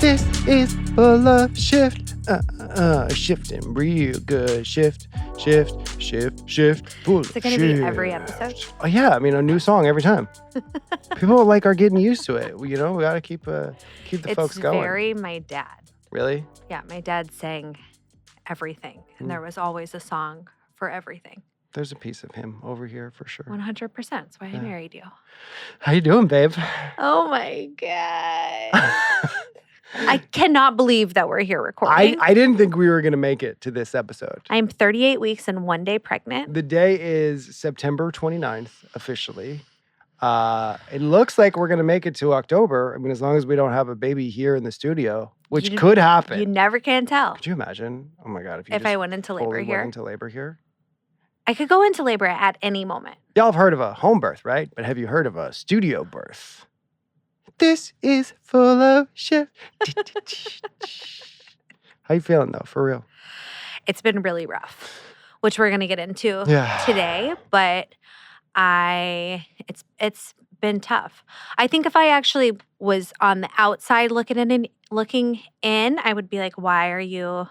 This is full of shift. Shifting real good. Shift. Full Is it going to be every episode? Oh, yeah. I mean, a new song every time. People are getting used to it. We got to keep the folks going. It's very my dad. Really? Yeah, my dad sang everything, and there was always a song for everything. There's a piece of him over here for sure. 100%. That's why I married you. How you doing, babe? Oh, my God. I cannot believe that we're here recording. I didn't think we were going to make it to this episode. I'm 38 weeks and 1 day pregnant. The day is September 29th, officially. It looks like we're going to make it to October. I mean, as long as we don't have a baby here in the studio, which could happen. You never can tell. Could you imagine? Oh, my God. If I went into labor here. Went into labor here? I could go into labor at any moment. Y'all have heard of a home birth, right? But have you heard of a studio birth? This is full of shit. How you feeling, though, for real? It's been really rough, which we're going to get into today. But it's been tough. I think if I actually was on the outside looking in, I would be like, why are you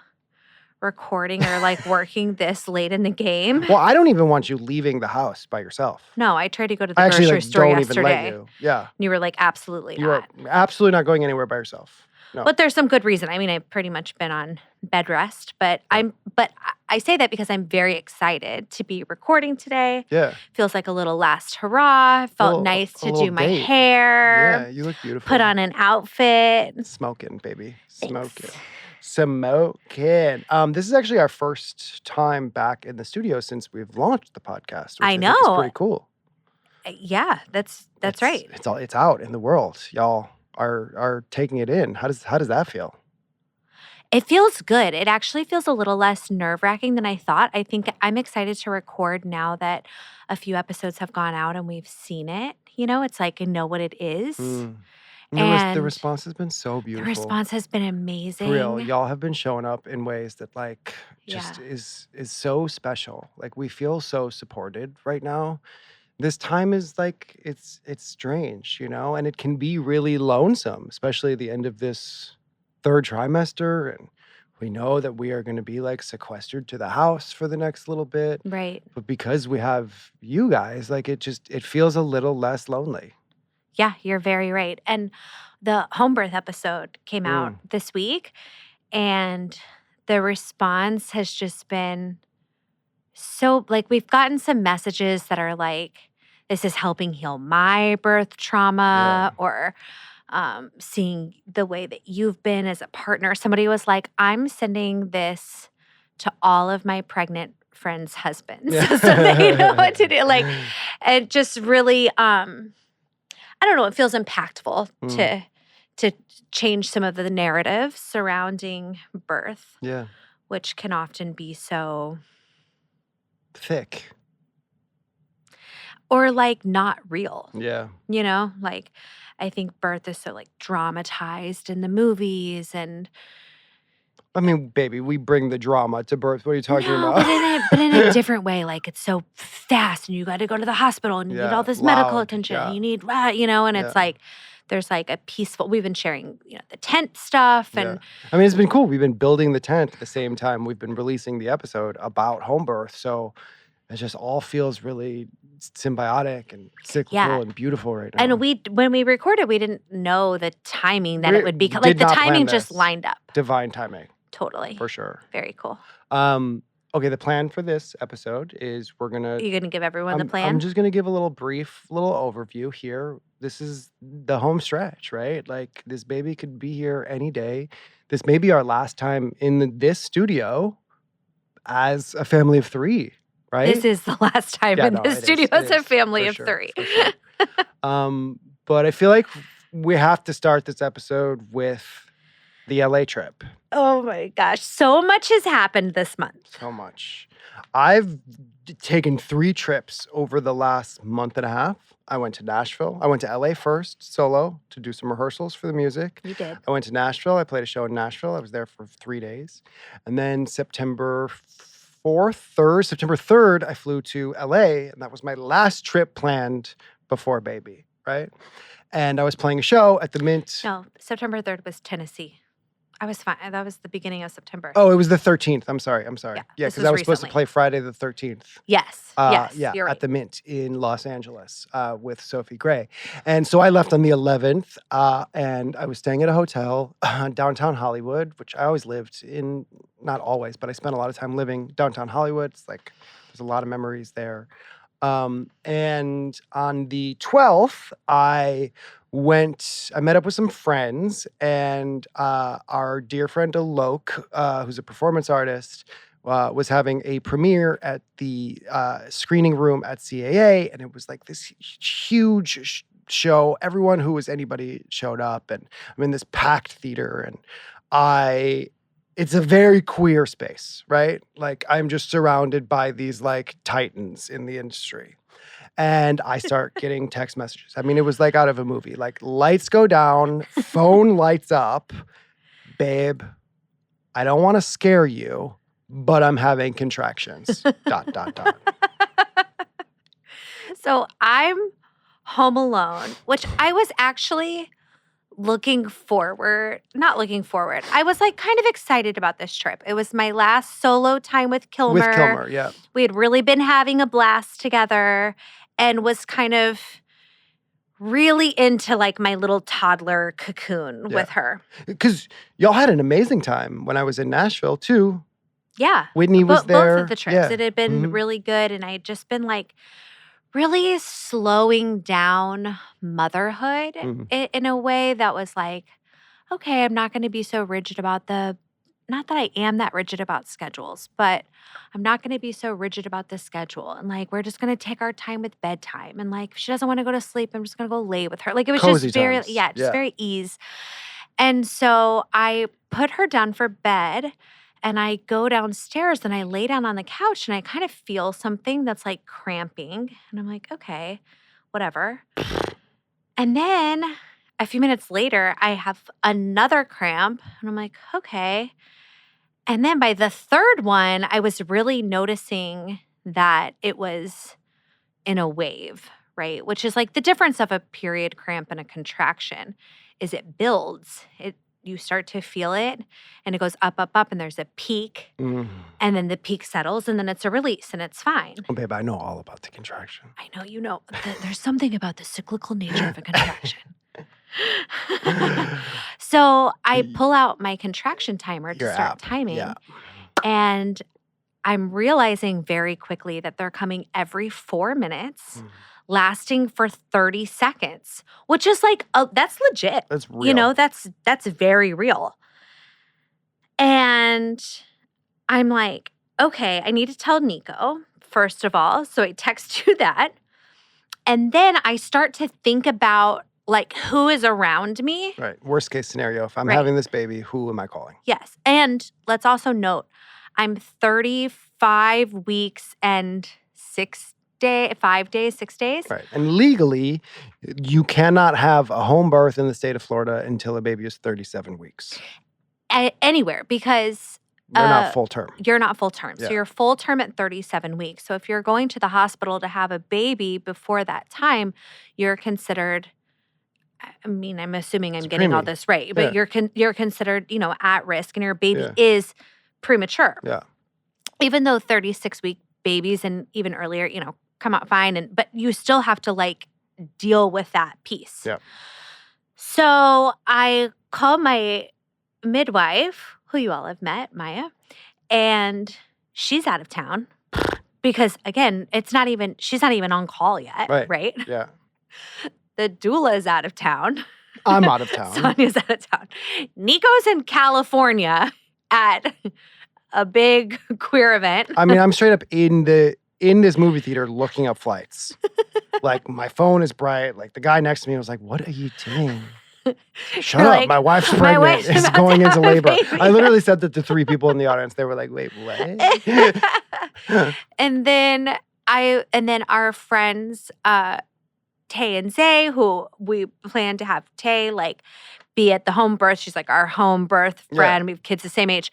recording or working this late in the game? Well, I don't even want you leaving the house by yourself. No, I tried to go to the grocery store yesterday. Even let you. Yeah. And you were like, absolutely not. You are absolutely not going anywhere by yourself. No. But there's some good reason. I mean, I've pretty much been on bed rest, but I say that because I'm very excited to be recording today. Yeah. Feels like a little last hurrah. Felt nice to do my hair. Yeah, you look beautiful. Put on an outfit. Smoking, baby. Thanks. Smoking. This is actually our first time back in the studio since we've launched the podcast. I know. It's pretty cool. Yeah, that's right. It's out in the world. Y'all are taking it in. How does that feel? It feels good. It actually feels a little less nerve-wracking than I thought. I think I'm excited to record now that a few episodes have gone out and we've seen it. It's like I know what it is. And the response has been so beautiful. The response has been amazing. For real, y'all have been showing up in ways that is so special. We feel so supported right now. This time is it's strange, and it can be really lonesome, especially at the end of this third trimester. And we know that we are going to be sequestered to the house for the next little bit. Right. But because we have you guys, it feels a little less lonely. Yeah, you're very right. And the home birth episode came out this week, and the response has just been so, we've gotten some messages that are this is helping heal my birth trauma, or seeing the way that you've been as a partner. Somebody was like, I'm sending this to all of my pregnant friends' husbands so they know what to do. It just really, I don't know, it feels impactful to change some of the narratives surrounding birth. Yeah. Which can often be so thick. Or not real. Yeah. I think birth is so dramatized in the movies, and I mean, baby, we bring the drama to birth. What are you talking about? But in a different way. It's so fast, and you got to go to the hospital, and you need all this medical attention. Yeah. And you need, and it's there's a peaceful. We've been sharing, the tent stuff, and I mean, it's been cool. We've been building the tent at the same time we've been releasing the episode about home birth. So it just all feels really symbiotic and cyclical and beautiful right now. And when we recorded, we didn't know the timing that it would be. The timing just lined up. Divine timing. Totally. For sure. Very cool. Okay, the plan for this episode is You're going to give everyone the plan? I'm just going to give a little overview here. This is the home stretch, right? This baby could be here any day. This may be our last time in this studio as a family of three, right? This is the last time in this studio as a family of three. For sure. But I feel like we have to start this episode with the LA trip. Oh my gosh. So much has happened this month. So much. I've taken 3 trips over the last month and a half. I went to Nashville. I went to LA first, solo, to do some rehearsals for the music. You did. I went to Nashville. I played a show in Nashville. I was there for 3 days. And then September 3rd, I flew to LA. And that was my last trip planned before baby, right? And I was playing a show at the Mint. No, September 3rd was Tennessee. I was fine. That was the beginning of September. Oh, it was the 13th. I'm sorry. Yeah, Yeah, because I was supposed to play Friday the 13th. Yes. Yes. Yeah, you're right. at the Mint in Los Angeles with Sophie Gray. And so I left on the 11th and I was staying at a hotel downtown Hollywood, which I always lived in, not always, but I spent a lot of time living downtown Hollywood. It's like, there's a lot of memories there. And on the 12th, I met up with some friends, and our dear friend Alok, who's a performance artist, was having a premiere at the screening room at CAA, and it was like this huge show. Everyone who was anybody showed up, and I'm in this packed theater, and it's a very queer space, right? Like, I'm just surrounded by these like titans in the industry. And I start getting text messages. I mean, it was like out of a movie. Like, lights go down, phone lights up. Babe, I don't want to scare you, but I'm having contractions. ... So I'm home alone, which I was actually not looking forward. I was like kind of excited about this trip. It was my last solo time with Kilmer. With Kilmer, yeah. We had really been having a blast together and was kind of really into like my little toddler cocoon with her. Because y'all had an amazing time when I was in Nashville too. Yeah. Whitney was there. Both of the trips. Yeah. It had been really good, and I had just been like really slowing down motherhood in a way that was like, okay, I'm not going to be so rigid about not that I am that rigid about schedules, but I'm not going to be so rigid about the schedule. And like, we're just going to take our time with bedtime. And like, if she doesn't want to go to sleep, I'm just going to go lay with her. Like, it was Cozy just very, times. very ease. And so I put her down for bed, and I go downstairs and I lay down on the couch, and I kind of feel something that's like cramping. And I'm like, okay, whatever. And then a few minutes later, I have another cramp, and I'm like, okay. And then by the third one, I was really noticing that it was in a wave, right? Which is like the difference of a period cramp and a contraction is it builds. You start to feel it, and it goes up, up, up, and there's a peak, and then the peak settles, and then it's a release, and it's fine. Oh, babe, I know all about the contraction. I know you know. There's something about the cyclical nature of a contraction. So I pull out my contraction timer to start timing, and I'm realizing very quickly that they're coming every 4 minutes. Lasting for 30 seconds, which is like, that's legit. That's real. You know, that's very real. And I'm like, okay, I need to tell Nico, first of all. So I text you that. And then I start to think about like who is around me. Right. Worst case scenario, if I'm having this baby, who am I calling? Yes. And let's also note, I'm 35 weeks and 5 days, 6 days. Right. And legally, you cannot have a home birth in the state of Florida until a baby is 37 weeks. Anywhere, because you're not full term. You're not full term. So you're full term at 37 weeks. So if you're going to the hospital to have a baby before that time, you're considered, I mean, I'm assuming I'm getting all this right, but you're considered, at risk, and your baby is premature. Yeah. Even though 36-week babies and even earlier, come out fine, but you still have to like deal with that piece. Yeah. So I call my midwife, who you all have met, Maya, and she's out of town because again, she's not even on call yet, right? Yeah. The doula is out of town. I'm out of town. Sonia's out of town. Nico's in California at a big queer event. I mean, I'm straight up in this movie theater looking up flights. Like, my phone is bright. Like, the guy next to me was like, what are you doing? Shut up. Like, my wife's pregnant. Is going into labor. Baby. I literally said that to 3 people in the audience. They were like, wait, what? And then our friends, Tay and Zay, who we plan to have Tay like be at the home birth. She's like our home birth friend. We have kids the same age.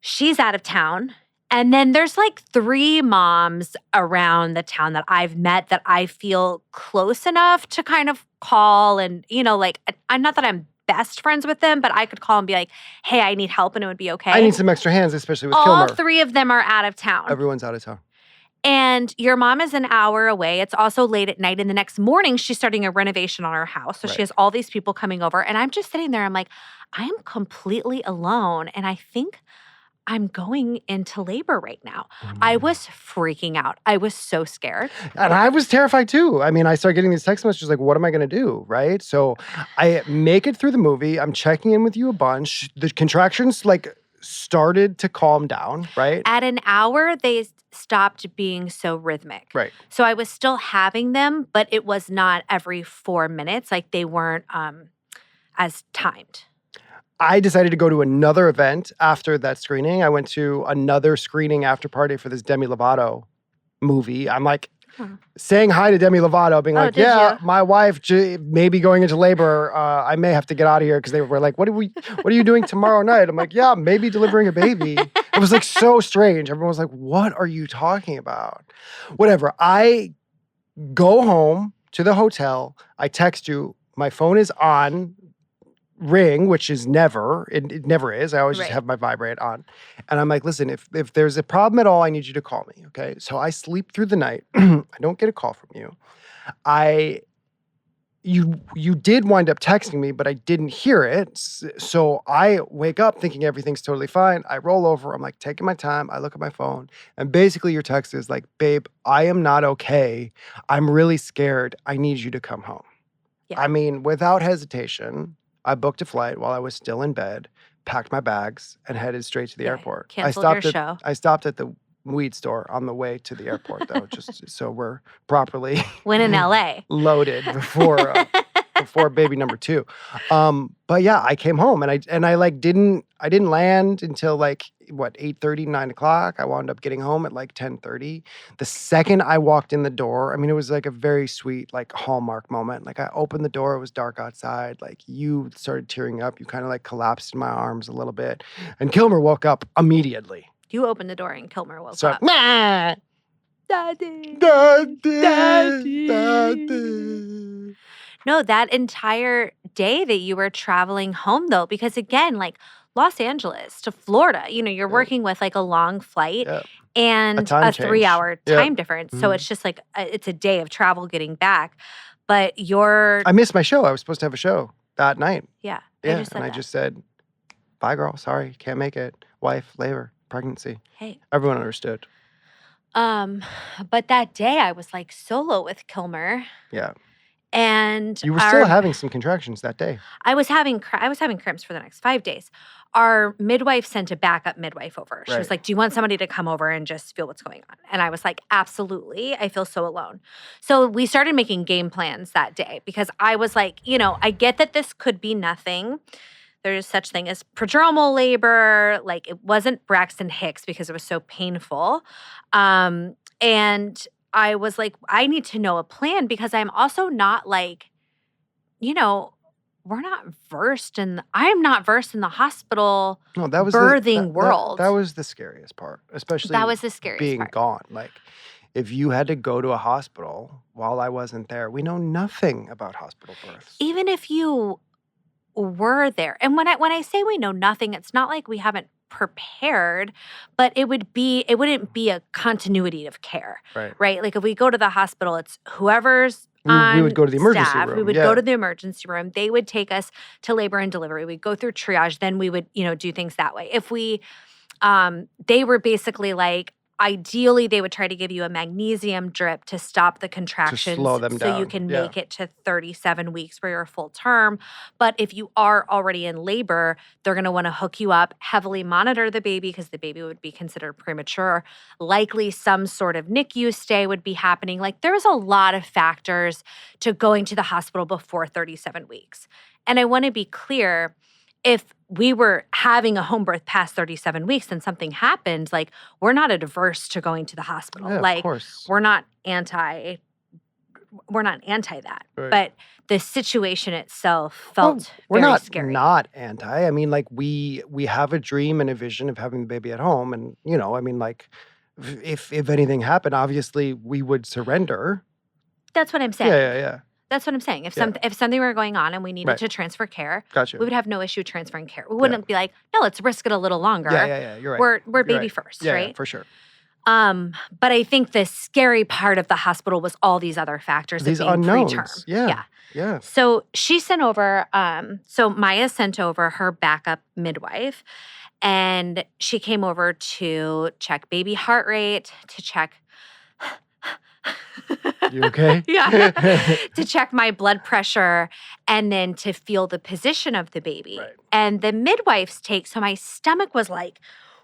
She's out of town. And then there's like 3 moms around the town that I've met that I feel close enough to kind of call. And, like, I'm not that I'm best friends with them, but I could call and be like, hey, I need help, and it would be okay. I need some extra hands, especially with All Kilmer. 3 of them are out of town. Everyone's out of town. And your mom is an hour away. It's also late at night. And the next morning, she's starting a renovation on her house. So she has all these people coming over. And I'm just sitting there. I'm like, I am completely alone. And I think I'm going into labor right now. I was freaking out. I was so scared. And I was terrified too. I mean, I started getting these text messages like, what am I going to do? Right? So I make it through the movie. I'm checking in with you a bunch. The contractions like started to calm down, right? At an hour, they stopped being so rhythmic. Right. So I was still having them, but it was not every 4 minutes. Like they weren't as timed. I decided to go to another event after that screening. I went to another screening after party for this Demi Lovato movie. I'm like saying hi to Demi Lovato, being like, yeah, my wife may be going into labor. I may have to get out of here because they were like, what are you doing tomorrow night? I'm like, yeah, maybe delivering a baby. It was like so strange. Everyone was like, what are you talking about? Whatever. I go home to the hotel. I text you. My phone is on ring, which is never, it never is. I always just have my vibrate on. And I'm like, listen, if there's a problem at all, I need you to call me. Okay. So I sleep through the night. I don't get a call from you. You did wind up texting me, but I didn't hear it. So I wake up thinking everything's totally fine. I roll over. I'm like taking my time. I look at my phone. And basically your text is like, babe, I am not okay. I'm really scared. I need you to come home. Yeah. I mean, without hesitation, I booked a flight while I was still in bed, packed my bags, and headed straight to the airport. Canceled your show. I stopped at the weed store on the way to the airport, though, just so we're properly when in LA loaded before baby number 2. But yeah, I came home and I like didn't land until like 8:30, 9 o'clock. I wound up getting home at like 10:30. The second I walked in the door, I mean, it was like a very sweet, like Hallmark moment. Like I opened the door, it was dark outside. Like you started tearing up. You kind of like collapsed in my arms a little bit. And Kilmer woke up immediately. You opened the door and Kilmer woke up. Nah. Daddy. Daddy. Daddy. Daddy. No, that entire day that you were traveling home, though, because again, like Los Angeles to Florida, you're working with like a long flight and a 3-hour time difference. So it's just like, it's a day of travel getting back. But I missed my show. I was supposed to have a show that night. Yeah. Yeah. I just said, bye, girl. Sorry. Can't make it. Wife, labor, pregnancy. Hey. Everyone understood. But that day I was like solo with Kilmer. Yeah. And you were still having some contractions that day. I was having cramps for the next 5 days. Our midwife sent a backup midwife over. She was like, do you want somebody to come over and just feel what's going on? And I was like, absolutely. I feel so alone. So we started making game plans that day because I was like, I get that this could be nothing. There's such thing as prodromal labor. Like it wasn't Braxton Hicks because it was so painful. And I was like, I need to know a plan because I'm also not like, I'm not versed in the hospital birthing world. That was the scariest part, especially that was the scariest being part. Gone. Like if you had to go to a hospital while I wasn't there, we know nothing about hospital births. Even if you were there. And when I say we know nothing, it's not like we haven't prepared, but it wouldn't be a continuity of care. Right? Like if we go to the hospital, it's whoever's we would go to the emergency room. We would go to the emergency room. They would take us to labor and delivery. We'd go through triage. Then we would, do things that way. If we, they were basically like, ideally, they would try to give you a magnesium drip to stop the contractions, to slow them down. So you can make it to 37 weeks for your full term. But if you are already in labor, they're going to want to hook you up, heavily monitor the baby because the baby would be considered premature. Likely some sort of NICU stay would be happening. Like there was a lot of factors to going to the hospital before 37 weeks. And I want to be clear, if we were having a home birth past 37 weeks and something happened, like we're not adverse to going to the hospital. Yeah, like of course. we're not anti that. Right. But the situation itself felt we're very not scary. Not anti. I mean, like we have a dream and a vision of having the baby at home. And, I mean, like if anything happened, obviously we would surrender. That's what I'm saying. Yeah. That's what I'm saying. If something were going on and we needed to transfer care, we would have no issue transferring care. We wouldn't be like, no, let's risk it a little longer. Yeah. You're right. We're baby first, right? Yeah, for sure. But I think the scary part of the hospital was all these other factors These of being unknowns. preterm. Yeah. So she sent over, so Maya sent over her backup midwife, and she came over to check baby heart rate, to check. You okay? Yeah. To check my blood pressure, and then to feel the position of the baby. Right. And the midwife's take, so my stomach was like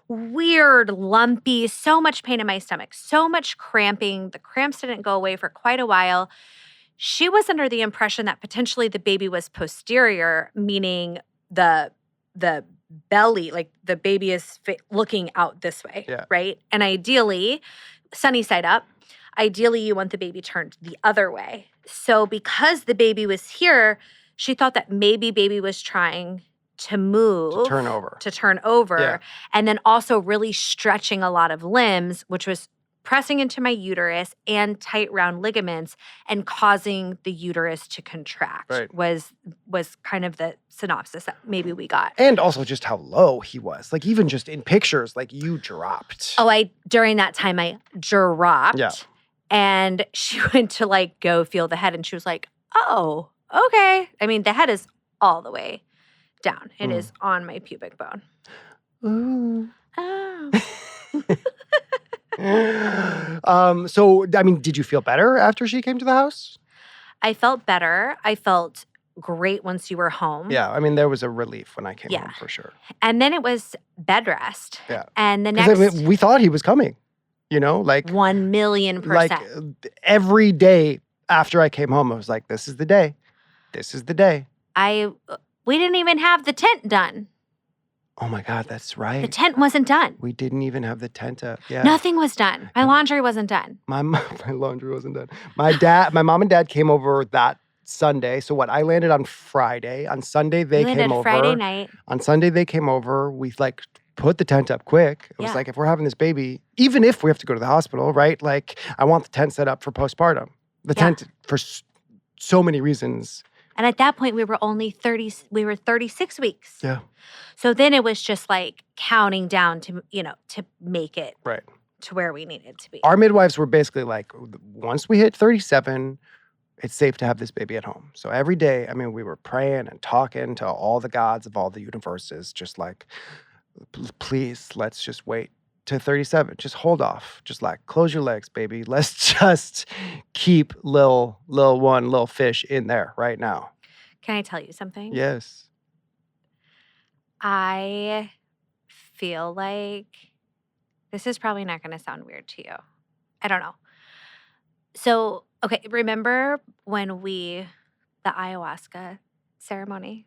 weird, lumpy, so much pain in my stomach, so much cramping. The cramps didn't go away for quite a while. She was under the impression that potentially the baby was posterior, meaning the belly, like the baby is looking out this way, right? And ideally, sunny side up, ideally you want the baby turned the other way. So because the baby was here, she thought that maybe baby was trying to move. To turn over. And then also really stretching a lot of limbs, which was pressing into my uterus and tight round ligaments and causing the uterus to contract was kind of the synopsis that maybe we got. And also just how low he was. Like even just in pictures, like you dropped. Oh, during that time I dropped. Yeah. And she went to like go feel the head and she was like, oh, okay. I mean, the head is all the way down. It is on my pubic bone. Ooh. Oh. So, I mean, did you feel better after she came to the house? I felt better. I felt great once you were home. Yeah, I mean, there was a relief when I came home for sure. And then it was bed rest. Yeah. And the next... I mean, we thought he was coming, you know, like... 1,000,000%. Like every day after I came home, I was like, this is the day. This is the day. We didn't even have the tent done. Oh my God, that's right. The tent wasn't done. We didn't even have the tent up. Yeah. Nothing was done. My laundry wasn't done. My laundry wasn't done. My mom and dad came over that Sunday. So what? I landed on Friday. On Sunday they came over. Friday night. On Sunday they came over. We like put the tent up quick. It was like, if we're having this baby, even if we have to go to the hospital, right? Like I want the tent set up for postpartum. The tent for so many reasons. And at that point we were only 36 weeks. Yeah. So then it was just like counting down to, to make it to where we needed to be. Our midwives were basically like, once we hit 37, it's safe to have this baby at home. So every day, I mean, we were praying and talking to all the gods of all the universes, just like, please, let's just wait to 37. Just hold off. Just like, close your legs, baby. Let's just keep little fish in there right now. Can I tell you something? Yes. I feel like this is probably not going to sound weird to you. I don't know. So, okay, remember when the ayahuasca ceremony,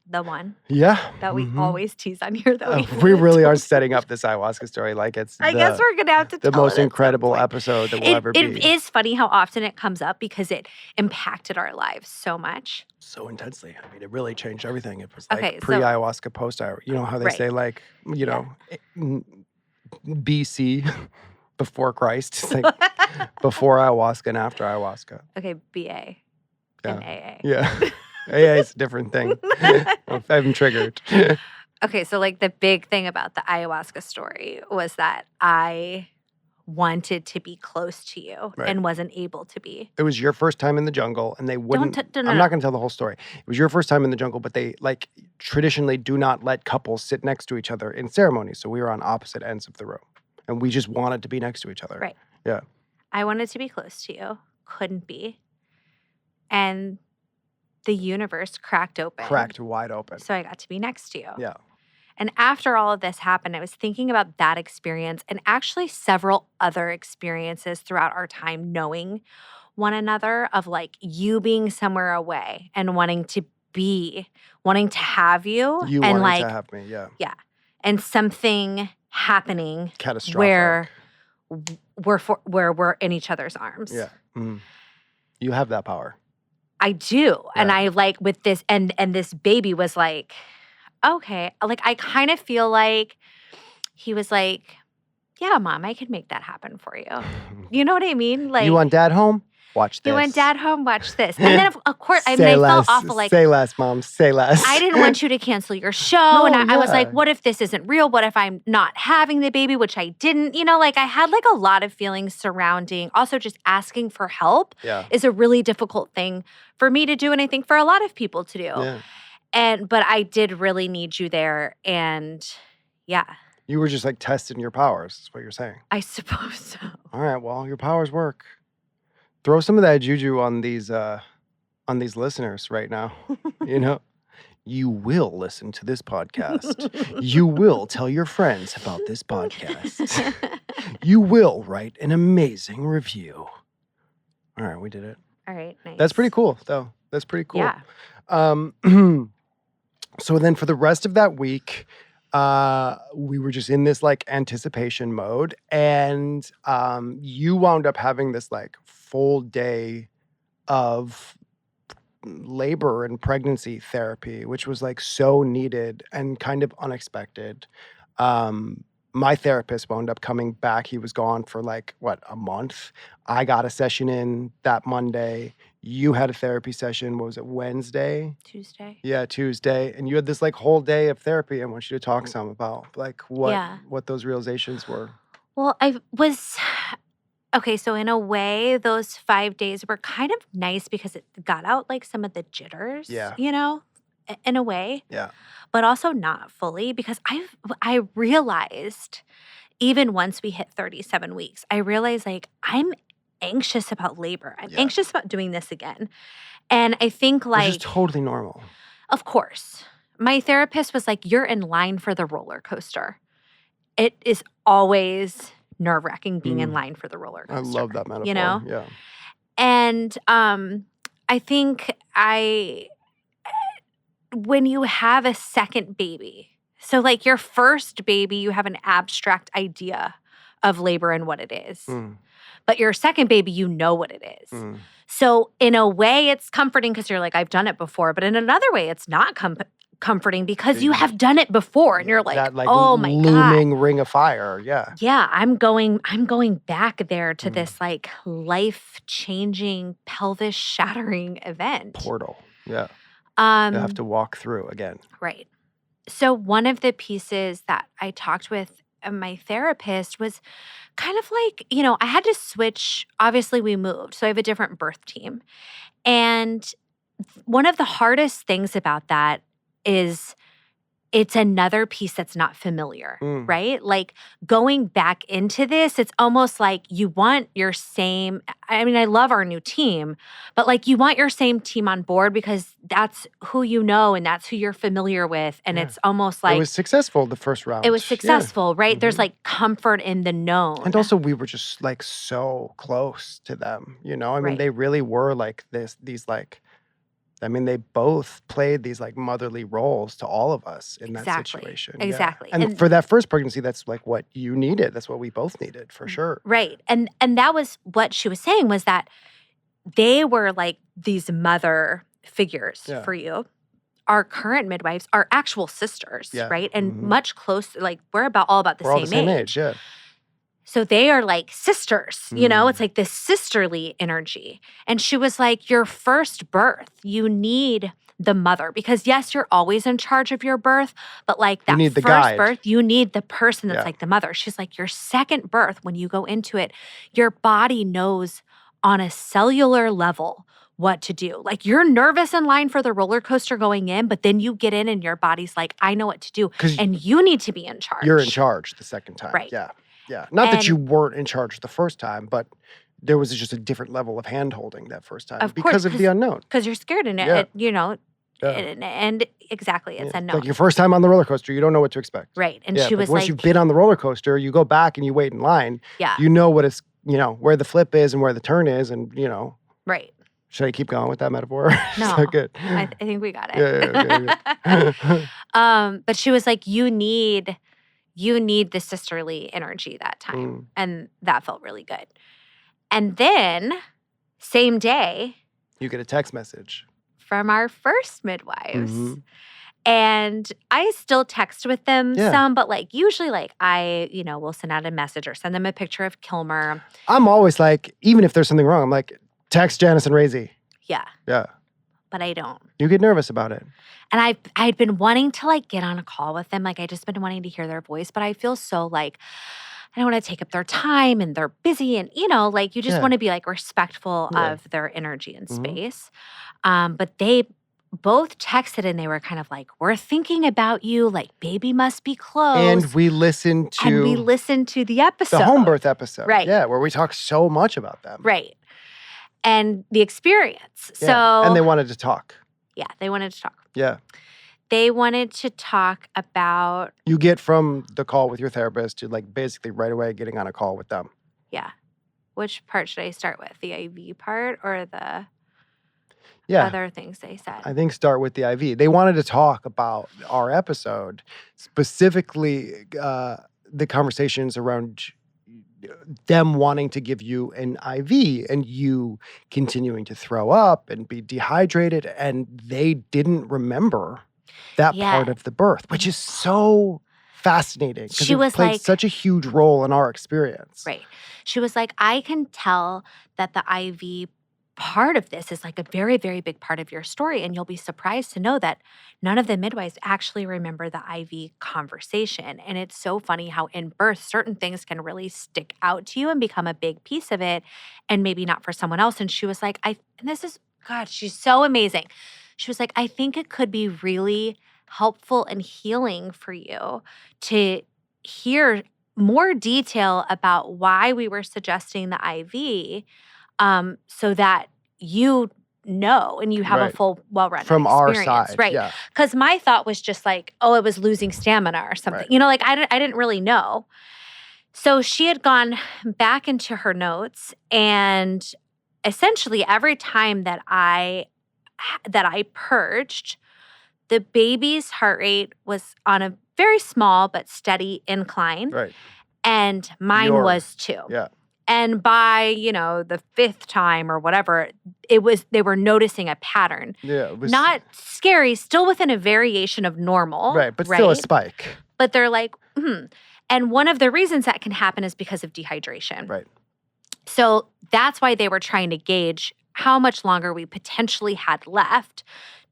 the one that we always tease on here, that we really are setting up this ayahuasca story like it's I guess we're gonna have to the tell most it incredible episode that will ever be. It is funny how often it comes up because it impacted our lives so much, so intensely. I mean, it really changed everything. It was like pre ayahuasca, post ayahuasca. You know how they say like know BC. Before Christ. It's like before ayahuasca and after ayahuasca. Okay, BA and AA. Yeah. AA is a different thing. I'm triggered. Okay, so like the big thing about the ayahuasca story was that I wanted to be close to you and wasn't able to be. It was your first time in the jungle and they wouldn't... I'm not going to tell the whole story. It was your first time in the jungle, but they like traditionally do not let couples sit next to each other in ceremonies. So we were on opposite ends of the room. And we just wanted to be next to each other. Right. Yeah. I wanted to be close to you. Couldn't be. And the universe cracked open. Cracked wide open. So I got to be next to you. Yeah. And after all of this happened, I was thinking about that experience and actually several other experiences throughout our time knowing one another, of like you being somewhere away and wanting to have you. You and wanting like, to have me, yeah. Yeah. And something happening catastrophic where we're in each other's arms. Yeah. Mm. You have that power. I do. Yeah. And I like with this and this baby was like, okay, like I kind of feel like he was like, yeah, Mom, I can make that happen for you. You know what I mean? Like, you want Dad home? watch this. You want dad home? Watch this. And then, of course, I Say felt less. awful. Like, say less, Mom. Say less. I didn't want you to cancel your show. No, and I was like, yeah. what if this isn't real? What if I'm not having the baby, which I didn't? You know, like I had like a lot of feelings surrounding also just asking for help is a really difficult thing for me to do. And I think for a lot of people to do. Yeah. But I did really need you there. And yeah. You were just like testing your powers, is what you're saying. I suppose so. All right, well, your powers work. Throw some of that juju on these listeners right now. You know, you will listen to this podcast. You will tell your friends about this podcast. You will write an amazing review. All right, we did it. All right, nice. That's pretty cool, though. That's pretty cool. Yeah. So then for the rest of that week, we were just in this like anticipation mode, and you wound up having this like full day of labor and pregnancy therapy, which was like so needed and kind of unexpected. My therapist wound up coming back. He was gone for like, a month. I got a session in that Monday. You had a therapy session, what was it, Wednesday? Tuesday. Yeah, Tuesday. And you had this like whole day of therapy. I want you to talk some about like what those realizations were. Well, okay, so in a way, those 5 days were kind of nice because it got out like some of the jitters, you know, in a way. Yeah. But also not fully, because I realized even once we hit 37 weeks, I realized like I'm anxious about labor. I'm anxious about doing this again. And I think like— which is totally normal. Of course. My therapist was like, you're in line for the roller coaster. It is always nerve-wracking being in line for the roller coaster. I love that metaphor. You know? Yeah. And I think when you have a second baby, so like your first baby, you have an abstract idea of labor and what it is. But your second baby, you know what it is. So in a way, it's comforting because you're like, I've done it before. But in another way, it's not comforting because you have done it before. And you're like, that, like, oh my God. Looming ring of fire. Yeah. Yeah, I'm going back there to this like life-changing, pelvis-shattering event. Portal. Yeah. You have to walk through again. Right. So one of the pieces that I talked with my therapist was kind of like, you know, I had to switch. Obviously, we moved. So I have a different birth team. And one of the hardest things about that is it's another piece that's not familiar, right? Like going back into this, it's almost like you want your same— I mean, I love our new team, but like you want your same team on board because that's who you know and that's who you're familiar with. And it's almost like— it was successful the first round. It was successful, right? There's like comfort in the known. And also we were just like so close to them, you know? I mean, they really were like these like— I mean, they both played these like motherly roles to all of us in that situation. Exactly. Yeah. And for that first pregnancy, that's like what you needed. That's what we both needed for sure. Right. And that was what she was saying, was that they were like these mother figures for you. Our current midwives are actual sisters, right? And much closer, like we're all about the We're all the same age. Yeah. So they are like sisters, you know, it's like this sisterly energy. And she was like, your first birth, you need the mother, because yes, you're always in charge of your birth, but like that first birth, you need the person that's like the mother. She's like, your second birth, when you go into it, your body knows on a cellular level what to do. Like you're nervous in line for the roller coaster going in, but then you get in and your body's like, I know what to do. And you need to be in charge. You're in charge the second time. Right. Yeah. Yeah. Not that you weren't in charge the first time, but there was just a different level of hand-holding that first time because of the unknown. Because you're scared in it, you know, and exactly, it's unknown. Like your first time on the roller coaster, you don't know what to expect. Right. And she was like— once you've been on the roller coaster, you go back and you wait in line. Yeah. You know what it's, you know, where the flip is and where the turn is and, you know. Right. Should I keep going with that metaphor? No. So good. I think we got it. Yeah. But she was like, you need the sisterly energy that time. And that felt really good. And then, same day, you get a text message from our first midwives. And I still text with them some, but like usually like I, will send out a message or send them a picture of Kilmer. I'm always like, even if there's something wrong, I'm like, Text Janice and Razy. Yeah. Yeah. But I don't. You get nervous about it. And I'd been wanting to like get on a call with them. Like I just been wanting to hear their voice, but I feel so like I don't want to take up their time and they're busy and like you just want to be like respectful of their energy and space. But they both texted and they were kind of like, we're thinking about you, like baby must be close. And we listened to the episode. The home birth episode. Right. Yeah, where we talk so much about them. Right. And the experience. Yeah. So and they wanted to talk. Yeah, they wanted to talk. Yeah. They wanted to talk about... You get from the call with your therapist to like basically right away getting on a call with them. Yeah. Which part should I start with? The IV part or the other things they said? I think start with the IV. They wanted to talk about our episode, specifically the conversations around them wanting to give you an IV and you continuing to throw up and be dehydrated, and they didn't remember that part of the birth, which is so fascinating because it played like, such a huge role in our experience. Right. She was like, I can tell that the IV part of this is like a very, very big part of your story. And you'll be surprised to know that none of the midwives actually remember the IV conversation. And it's so funny how in birth, certain things can really stick out to you and become a big piece of it and maybe not for someone else. And she was like, God, she's so amazing. She was like, I think it could be really helpful and healing for you to hear more detail about why we were suggesting the IV so that you know and you have a full, well-run from experience. Our side. Right. Because my thought was just like, oh, it was losing stamina or something. Right. Like I didn't really know. So she had gone back into her notes, and essentially every time that I purged, the baby's heart rate was on a very small but steady incline. Right. And mine was too. Yeah. And by, the fifth time or whatever, they were noticing a pattern. Yeah. It was not scary, still within a variation of normal. Right, but still a spike. But they're like, And one of the reasons that can happen is because of dehydration. Right. So that's why they were trying to gauge how much longer we potentially had left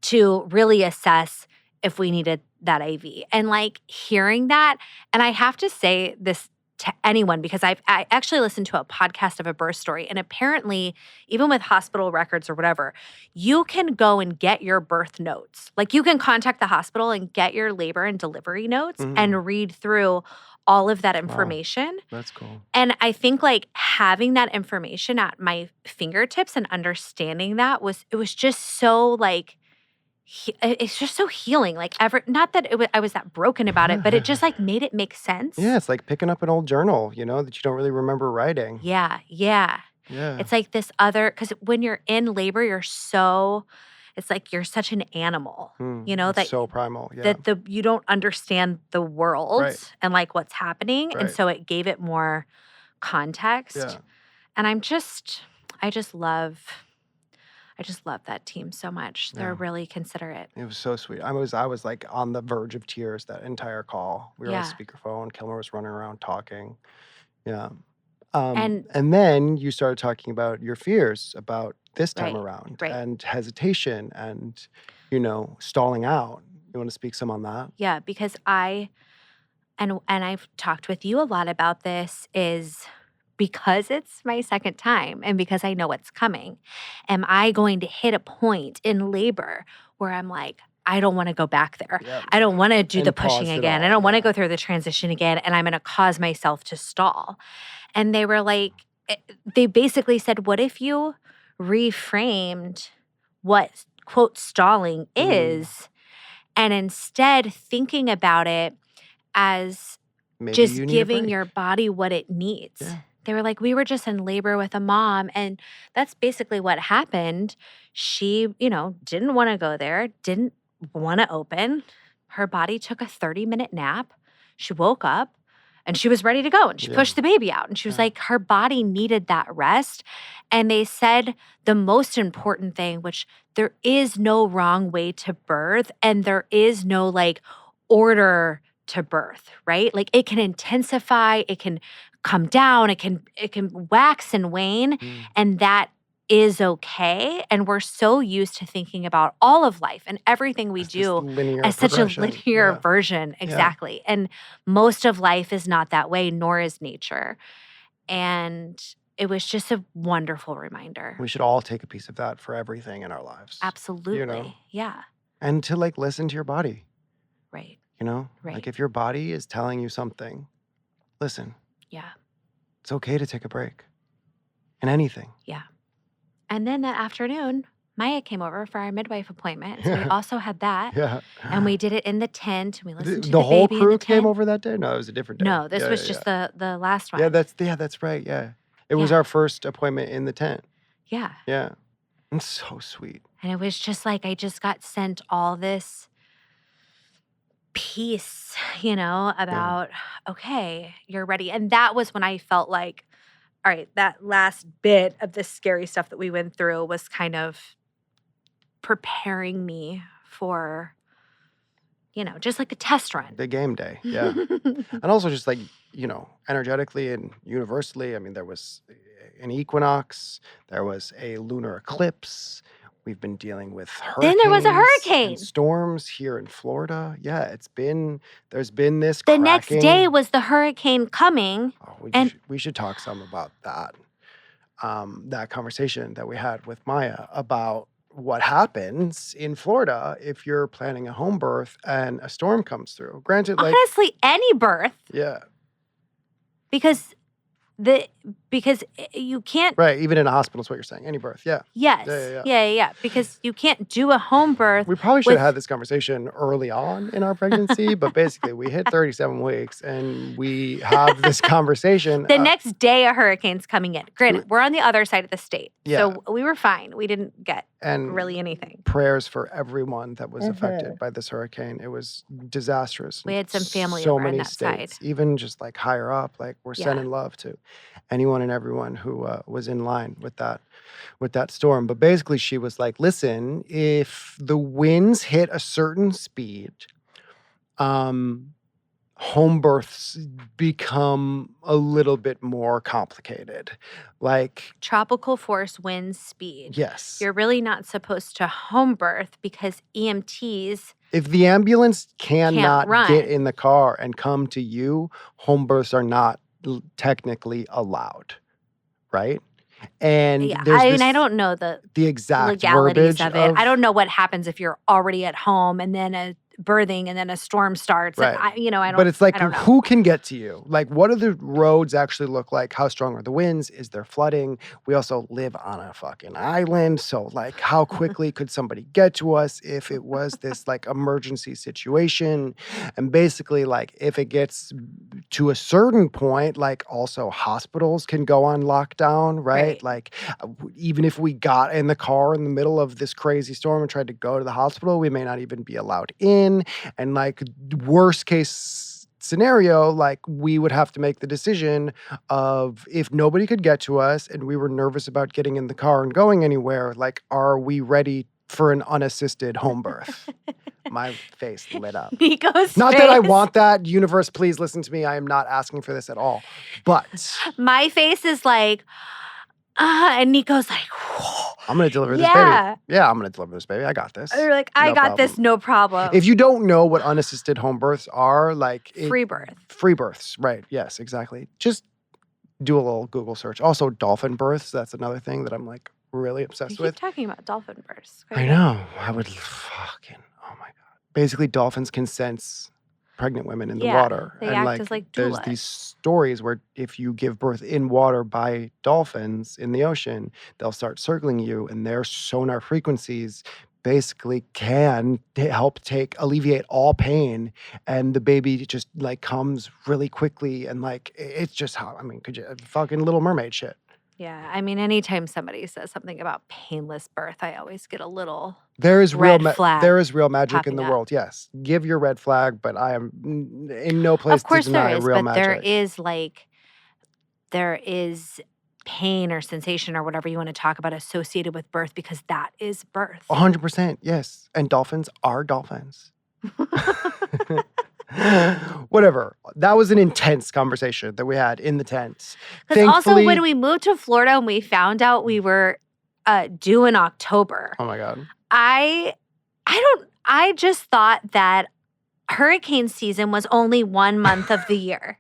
to really assess if we needed that IV. And like hearing that, and I have to say this to anyone because I actually listened to a podcast of a birth story, and apparently even with hospital records or whatever, you can go and get your birth notes. Like you can contact the hospital and get your labor and delivery notes and read through all of that information. Wow, that's cool. And I think like having that information at my fingertips and understanding that was just so like it's just so healing. Like not that I was that broken about it, but it just like made it make sense. Yeah, it's like picking up an old journal, that you don't really remember writing. Yeah. It's like this because when you're in labor, it's like you're such an animal, that so primal. Yeah. That you don't understand the world and like what's happening, and so it gave it more context. Yeah. And I just love that team so much. They're really considerate. It was so sweet. I was like on the verge of tears that entire call. We were on speakerphone. Kilmer was running around talking. Yeah. And then you started talking about your fears about this time around and hesitation and, stalling out. You want to speak some on that? Yeah, because and I've talked with you a lot about this is because it's my second time and because I know what's coming. Am I going to hit a point in labor where I'm like, I don't want to go back there. Yep. I don't want to do the pushing again. I don't want to go through the transition again. And I'm going to cause myself to stall. And they were like, they basically said, what if you reframed what, quote, stalling is, and instead thinking about it as just giving your body what it needs. Yeah. They were like, we were just in labor with a mom, and that's basically what happened. She, didn't want to go there, didn't want to open. Her body took a 30-minute nap. She woke up, and she was ready to go, and she pushed the baby out. And she was like, her body needed that rest. And they said the most important thing, which there is no wrong way to birth, and there is no, like, order to birth, right? Like, it can intensify, it can come down, it can wax and wane, and that is okay. And we're so used to thinking about all of life and everything we It's this do linear as such a progression. linear Yeah. version. Yeah. Exactly. And most of life is not that way, nor is nature. And it was just a wonderful reminder. We should all take a piece of that for everything in our lives. Absolutely. Yeah. And to like listen to your body. Right. Like Right. if your body is telling you something, listen. Yeah. It's okay to take a break in anything. Yeah. And then that afternoon, Maya came over for our midwife appointment. So we also had that. Yeah. And we did it in the tent. We listened to The the whole baby in crew the came tent. over that day? No, it was a different day. No, this Yeah, was yeah, just yeah. the last one. Yeah, that's right. Yeah. It was Yeah. our first appointment in the tent. Yeah. Yeah. It's so sweet. And it was just like I just got sent all this peace, about, okay, you're ready. And that was when I felt like, all right, that last bit of this scary stuff that we went through was kind of preparing me for, just like a test run. The game day. Yeah. And also just like, energetically and universally, I mean, there was an equinox, there was a lunar eclipse. We've been dealing with hurricanes. Then there was a and hurricane. storms here in Florida. Yeah, there's been this The next day cracking. was the hurricane coming. Oh, and- we should talk some about that. That conversation that we had with Maya about what happens in Florida if you're planning a home birth and a storm comes through. Granted, like, Honestly, any birth, yeah, because you can't. right. Even in a hospital is what you're saying. Any birth, yeah. Yes. Yeah. Because you can't do a home birth. We probably should with- have had this conversation early on in our pregnancy, but basically we hit 37 weeks and we have this conversation. The next day, a hurricane's coming in. Granted, we're on the other side of the state. Yeah. So we were fine. We didn't get and really anything. prayers for everyone that was affected by this hurricane. It was disastrous. We in had some family so over on many that states, side. even just like higher up. Like we're Yeah. sending love to anyone and everyone who was in line with that storm. But basically, she was like, "Listen, if the winds hit a certain speed, home births become a little bit more complicated. Like, Tropical force wind speed. yes. You're really not supposed to home birth because EMTs. If the ambulance cannot run. get in the car and come to you, home births are not technically allowed, right? And Yeah, there's I don't know the the exact legalities verbiage of it. I don't know what happens if you're already at home and then a birthing and then a storm starts. Right. And I don't. But it's like, I don't know. who can get to you? Like, what do the roads actually look like? How strong are the winds? Is there flooding? We also live on a fucking island. So, like, how quickly could somebody get to us if it was this, like, emergency situation? And basically, like, if it gets to a certain point, like, also hospitals can go on lockdown, right? Right. Like, even if we got in the car in the middle of this crazy storm and tried to go to the hospital, we may not even be allowed in. And like worst case scenario, like we would have to make the decision of if nobody could get to us and we were nervous about getting in the car and going anywhere, like, are we ready for an unassisted home birth? My face lit up. Nico's Not face. that I want that. Universe, please listen to me. I am not asking for this at all. But My face is like, and Nico's like, I'm going to deliver this Yeah. baby. Yeah, I'm going to deliver this baby. I got this. They're like, I No got this, problem. no problem. If you don't know what unassisted home births are, like Free birth. free births, right? Yes, exactly. Just do a little Google search. Also, dolphin births. That's another thing that I'm like really We obsessed keep with. talking about dolphin births. I know. I would fucking. Oh my god. Basically, dolphins can sense pregnant women in the Yeah, water, they and act as, like, there's doulas. these stories where if you give birth in water by dolphins in the ocean, they'll start circling you, and their sonar frequencies basically can help alleviate all pain, and the baby just like comes really quickly, and like it's just how, I mean, could you fucking Little Mermaid shit. Yeah, I mean, anytime somebody says something about painless birth, I always get a little. There is real Red flag there is real magic in popping the up. world. Yes, give your red flag, but I am in no place Of course to deny there is, real but magic. there is pain or sensation or whatever you want to talk about associated with birth because that is birth. 100%, yes. And dolphins are dolphins. Whatever. That was an intense conversation that we had in the tent. Because also Thankfully- when we moved to Florida and we found out we were due in October. Oh my God. I just thought that hurricane season was only 1 month of the year.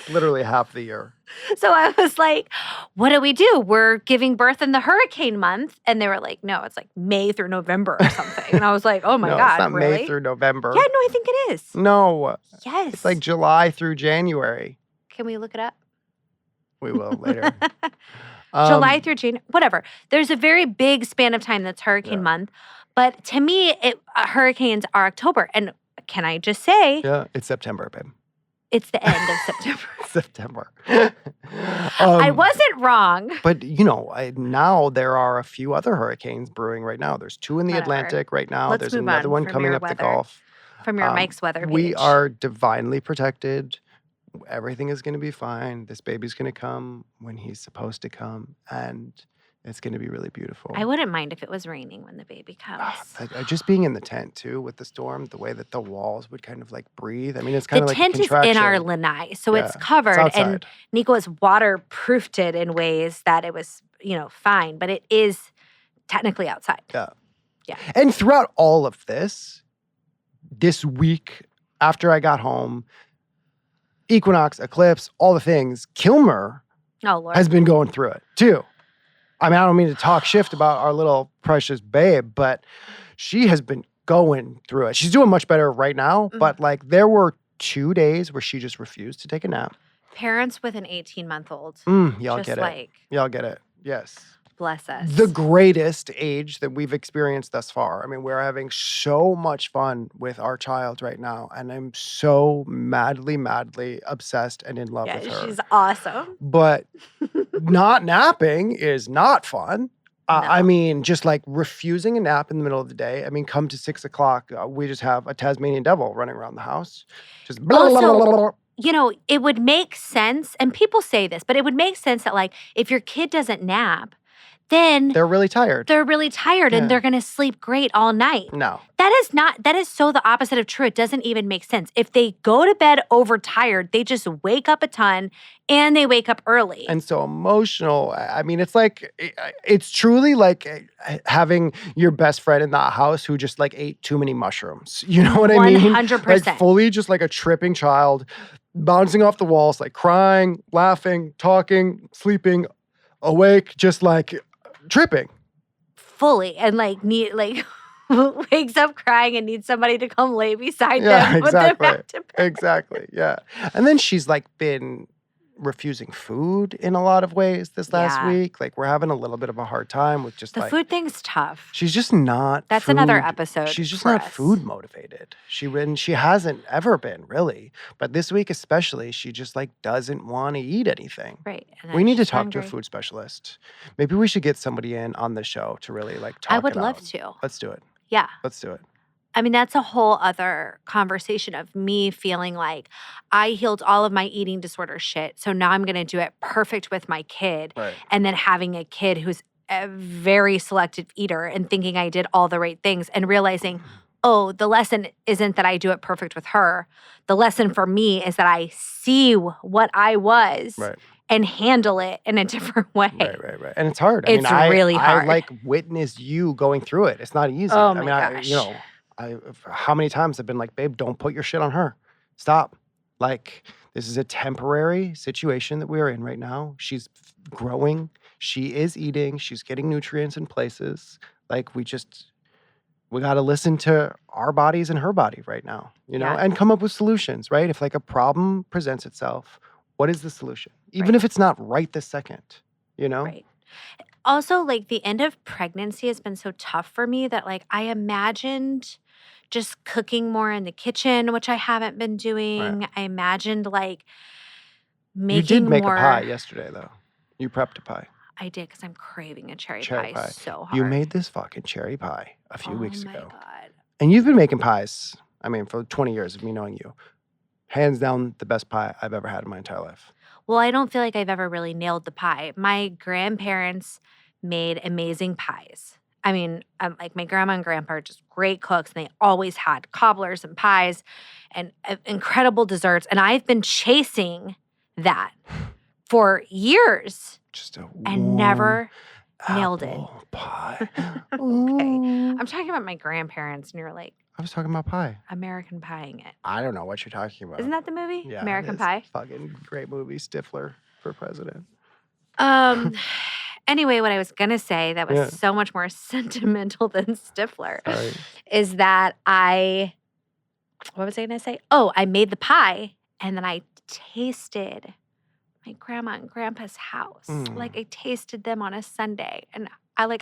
Literally half the year. So I was like, what do we do? We're giving birth in the hurricane month. And they were like, no, it's like May through November or something. And I was like, oh my No, God, it's not really? May through November. Yeah, no, I think it is. No. Yes. It's like July through January. Can we look it up? We will later. July through January, whatever. There's a very big span of time that's hurricane month. But to me, hurricanes are October. And can I just say? Yeah, it's September, babe. It's the end of September. September. I wasn't wrong. But, now there are a few other hurricanes brewing right now. There's 2 in the Atlantic right now. Let's There's move another on one from coming your up the weather. Gulf. From your Mike's weather page. We are divinely protected. Everything is going to be fine. This baby's going to come when he's supposed to come. And it's going to be really beautiful. I wouldn't mind if it was raining when the baby comes. Just being in the tent, too, with the storm, the way that the walls would kind of like breathe. I mean, it's kind of like a contraction. The tent is in our lanai, so it's covered. It's and Nico has waterproofed it in ways that it was, fine. But it is technically outside. Yeah. Yeah. And throughout all of this week, after I got home, equinox, eclipse, all the things, Kilmer has been going through it, too. I mean, I don't mean to talk shift about our little precious babe, but she has been going through it. She's doing much better right now, but like there were 2 days where she just refused to take a nap. Parents with an 18-month-old. Y'all get it. Y'all get it. Yes. Bless us. The greatest age that we've experienced thus far. I mean, we're having so much fun with our child right now, and I'm so madly, madly obsessed and in love with her. She's awesome. But not napping is not fun. No. I mean, just like refusing a nap in the middle of the day. I mean, come to 6 o'clock, we just have a Tasmanian devil running around the house. Just blah, blah, blah, blah, blah. It would make sense, and people say this, but it would make sense that like if your kid doesn't nap, then they're really tired. And they're going to sleep great all night. No. That is so the opposite of true. It doesn't even make sense. If they go to bed overtired, they just wake up a ton and they wake up early. And so emotional. I mean, it's truly like having your best friend in that house who just like ate too many mushrooms. You know what I mean? 100%. Like fully just like a tripping child, bouncing off the walls, like crying, laughing, talking, sleeping, awake, just like tripping. Fully. And wakes up crying and needs somebody to come lay beside them. Put them back to bed. Exactly. Yeah. And then she's like been refusing food in a lot of ways this last week. Like we're having a little bit of a hard time with just the food thing's tough. She's just not That's another episode. She's just not food motivated. She hasn't ever been really. But this week especially, she just like doesn't want to eat anything. Right. We need to talk to a food specialist. Maybe we should get somebody in on the show to really like talk. I would love to. Let's do it. Yeah. Let's do it. I mean, that's a whole other conversation of me feeling like I healed all of my eating disorder shit. So now I'm going to do it perfect with my kid. Right. And then having a kid who's a very selective eater and thinking I did all the right things and realizing, oh, the lesson isn't that I do it perfect with her. The lesson for me is that I see what I was. Right. And handle it in a different way. Right. And it's hard. It's really hard. I like witnessed you going through it. It's not easy. Oh my gosh. How many times I've been like, babe, don't put your shit on her. Stop. Like, this is a temporary situation that we are in right now. She's growing. She is eating. She's getting nutrients in places. Like, we got to listen to our bodies and her body right now, and come up with solutions, right? If like a problem presents itself, what is the solution? Even if it's not right this second, Right. Also, like the end of pregnancy has been so tough for me that like I imagined just cooking more in the kitchen, which I haven't been doing. Right. I imagined like making You did make more. a pie yesterday, though. You prepped a pie. I did because I'm craving a cherry pie so hard. You made this fucking cherry pie a few weeks ago. Oh my God. And you've been making pies, I mean, for 20 years of me knowing you. Hands down, the best pie I've ever had in my entire life. Well, I don't feel like I've ever really nailed the pie. My grandparents made amazing pies. I mean, like my grandma and grandpa are just great cooks, and they always had cobblers and pies and incredible desserts. And I've been chasing that for years. Just a and warm never nailed it. apple pie. Okay. Ooh. I'm talking about my grandparents, and you're like I was talking about pie. American Pieing it. I don't know what you're talking about. Isn't that the movie? Yeah, American it is. Pie. Fucking great movie, Stifler for president. Anyway, what I was gonna say that was Yeah. so much more sentimental than Stifler Sorry. is that what was I gonna say? Oh, I made the pie and then I tasted my grandma and grandpa's house. Like I tasted them on a Sunday and I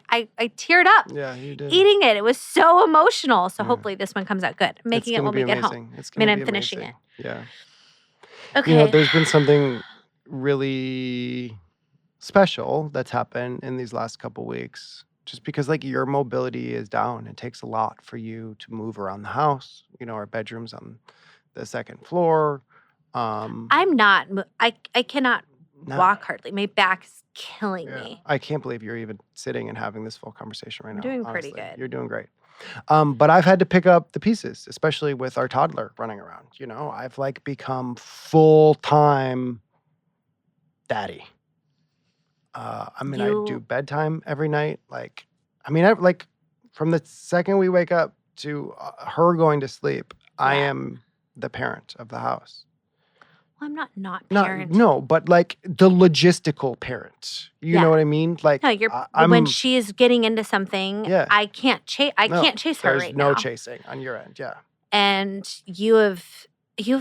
teared up Yeah, you did. eating it. It was so emotional. So hopefully this one comes out good. I'm making it when we get home. It's I mean, gonna I'm be finishing amazing. it. Yeah. Okay. You know, there's been something really special that's happened in these last couple weeks. Just because like your mobility is down, it takes a lot for you to move around the house. You know, our bedroom's on the second floor. I'm not. I cannot walk hardly. My back is killing me. I can't believe you're even sitting and having this full conversation right now. I'm doing honestly. pretty good. You're doing great. But I've had to pick up the pieces, especially with our toddler running around. You know, I've like become full-time daddy. I mean, I do bedtime every night. Like, I mean, like from the second we wake up to her going to sleep, I am the parent of the house. Well, I'm not parent. No, but like the logistical parent. You know what I mean? Like, no, when she is getting into something, I can't chase. I can't chase her right now. There's no chasing on your end. Yeah. And you've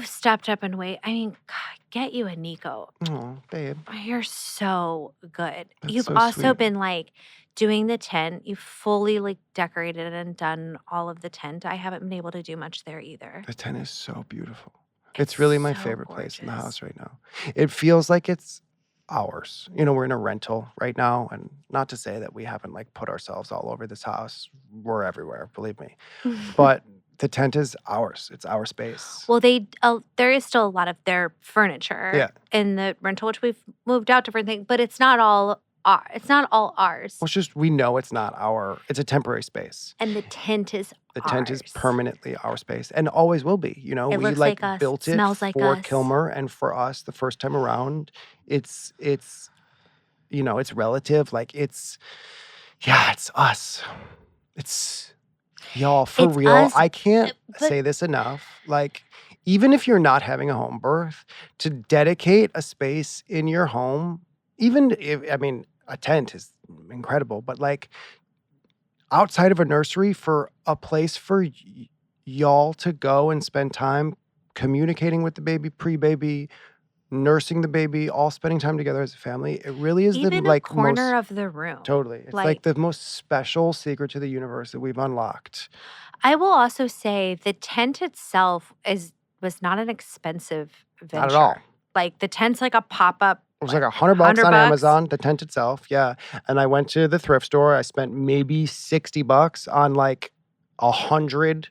stepped up and wait. I mean, God, get you a Nico. Oh, babe. You're so good. That's You've so also sweet. been like doing the tent. You've fully like decorated and done all of the tent. I haven't been able to do much there either. The tent is so beautiful. It's really my so favorite place in the gorgeous. house right now. It feels like it's ours. You know, we're in a rental right now, and not to say that we haven't like put ourselves all over this house. We're everywhere, believe me. But the tent is ours. It's our space. Well, there is still a lot of their furniture in the rental, which we've moved out different things, but it's not all ours. Well, it's just we know it's not it's a temporary space. And the tent is The tent is permanently our space and always will be. You know, It we looks like like us, built it smells like for us. Kilmer and for us the first time around. It's you know, it's relative. Like it's us. It's y'all for It's real. us, I can't but- say this enough. Like even if you're not having a home birth, to dedicate a space in your home, even if I mean a tent is incredible, but like outside of a nursery for a place for y'all to go and spend time communicating with the baby, pre-baby, nursing the baby, all spending time together as a family. It really is even the like a corner most of the room. totally. It's like the most special secret to the universe that we've unlocked. I will also say the tent itself was not an expensive venture. Not at all. Like the tent's like a pop-up. It was like $100 on Amazon, the tent itself. Yeah. And I went to the thrift store. I spent maybe $60 on like 100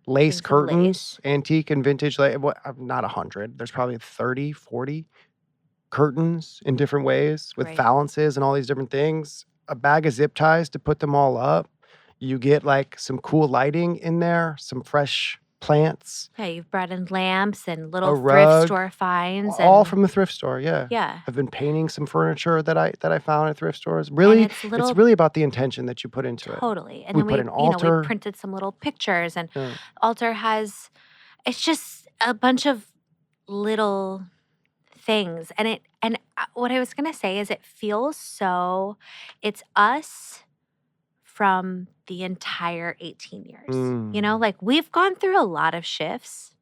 lace curtains, antique and vintage. Not 100. There's probably 30, 40 curtains in different ways with valances and all these different things. A bag of zip ties to put them all up. You get like some cool lighting in there, some fresh plants. Yeah, you've brought in lamps and little thrift rug, store finds. All from the thrift store, yeah. Yeah. I've been painting some furniture that I found at thrift stores. Really, it's really about the intention that you put into it. Totally. And we then put an altar. we printed some little pictures, and altar it's just a bunch of little things. And what I was gonna say is it feels so, it's us from the entire 18 years. You know, like we've gone through a lot of shifts,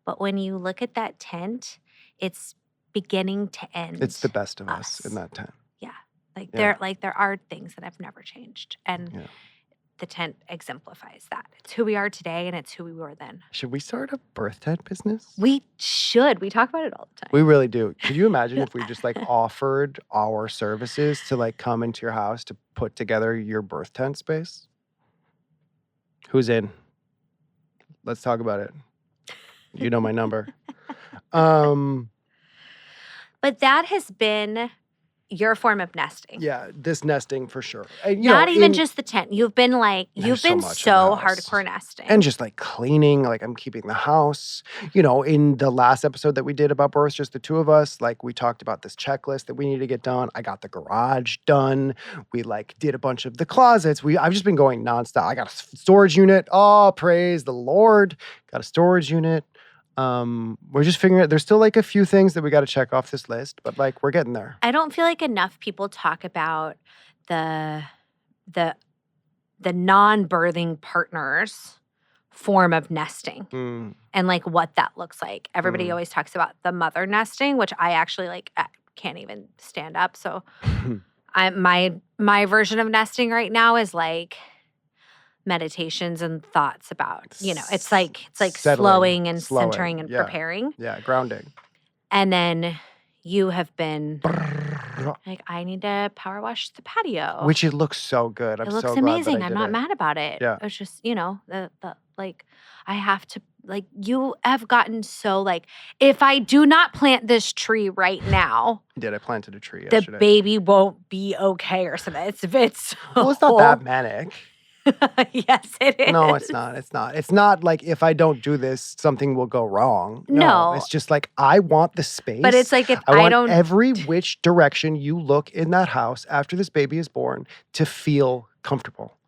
but when you look at that tent, it's beginning to end. It's the best of us in that tent. Yeah. Like there are things that have never changed. And the tent exemplifies that. It's who we are today and it's who we were then. Should we start a birth tent business? We should. We talk about it all the time. We really do. Could you imagine if we just like offered our services to like come into your house to put together your birth tent space? Who's in? Let's talk about it. You know my number. But that has been your form of nesting. Yeah, this nesting for sure. And, Not even just the tent. You've been so hardcore nesting. And just like cleaning, like I'm keeping the house. In the last episode that we did about births, just the two of us, like we talked about this checklist that we need to get done. I got the garage done. We like did a bunch of the closets. I've just been going nonstop. I got a storage unit. Oh, praise the Lord. Got a storage unit. We're just figuring out, there's still like a few things that we got to check off this list, but like we're getting there. I don't feel like enough people talk about the non-birthing partner's form of nesting and like what that looks like. Everybody always talks about the mother nesting, which I actually like can't even stand up. So my version of nesting right now is like meditations and thoughts about, it's like Settling, slowing and centering and yeah. preparing. Yeah, grounding. And then you have been like, I need to power wash the patio. Which it looks so good. It looks amazing. I'm not mad about it. Yeah. It's just, I have to, you have gotten so, if I do not plant this tree right now. I planted a tree yesterday. The baby won't be okay or something. It's not that manic. Yes, it is. No, it's not. It's not like if I don't do this, something will go wrong. No. It's just like I want the space. But it's like if I want every which direction you look in that house after this baby is born to feel comfortable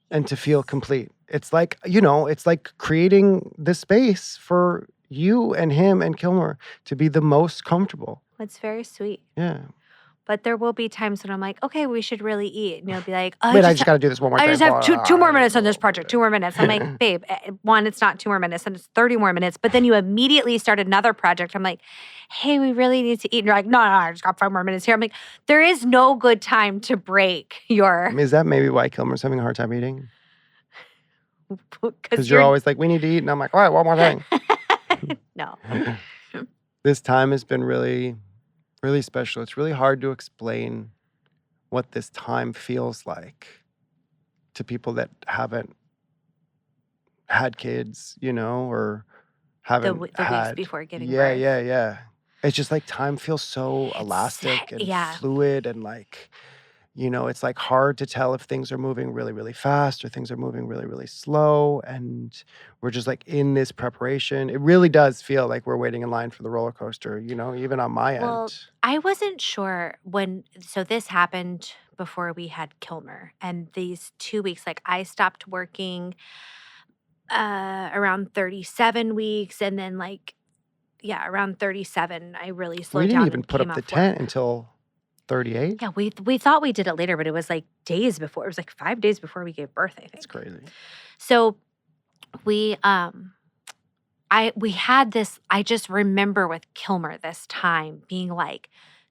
and to feel complete. It's like, it's like creating the space for you and him and Kilmer to be the most comfortable. It's very sweet. Yeah. But there will be times when I'm like, okay, we should really eat. And you'll be like, oh, wait, I just got to do this one more thing. I just have two more minutes on this project, 2 more minutes. I'm like, babe, one, it's not 2 more minutes, and it's 30 more minutes. But then you immediately start another project. I'm like, hey, we really need to eat. And you're like, no, I just got 5 more minutes here. I'm like, there is no good time to break your... Is that maybe why Kilmer's having a hard time eating? Because you're always like, we need to eat. And I'm like, all right, one more thing. No. This time has been really... really special. It's really hard to explain what this time feels like to people that haven't had kids, or haven't the had... weeks before giving birth. Yeah. It's just like time feels so elastic and fluid and like, it's like hard to tell if things are moving really, really fast or things are moving really, really slow. And we're just like in this preparation. It really does feel like we're waiting in line for the roller coaster, even on my end. I wasn't sure so this happened before we had Kilmer. And these 2 weeks, I stopped working around 37 weeks. And then around 37, I really slowed down. We didn't even put up the tent until 38? Yeah, we thought we did it later, but it was days before. It was 5 days before we gave birth, I think. It's crazy. So we had this, I just remember with Kilmer this time being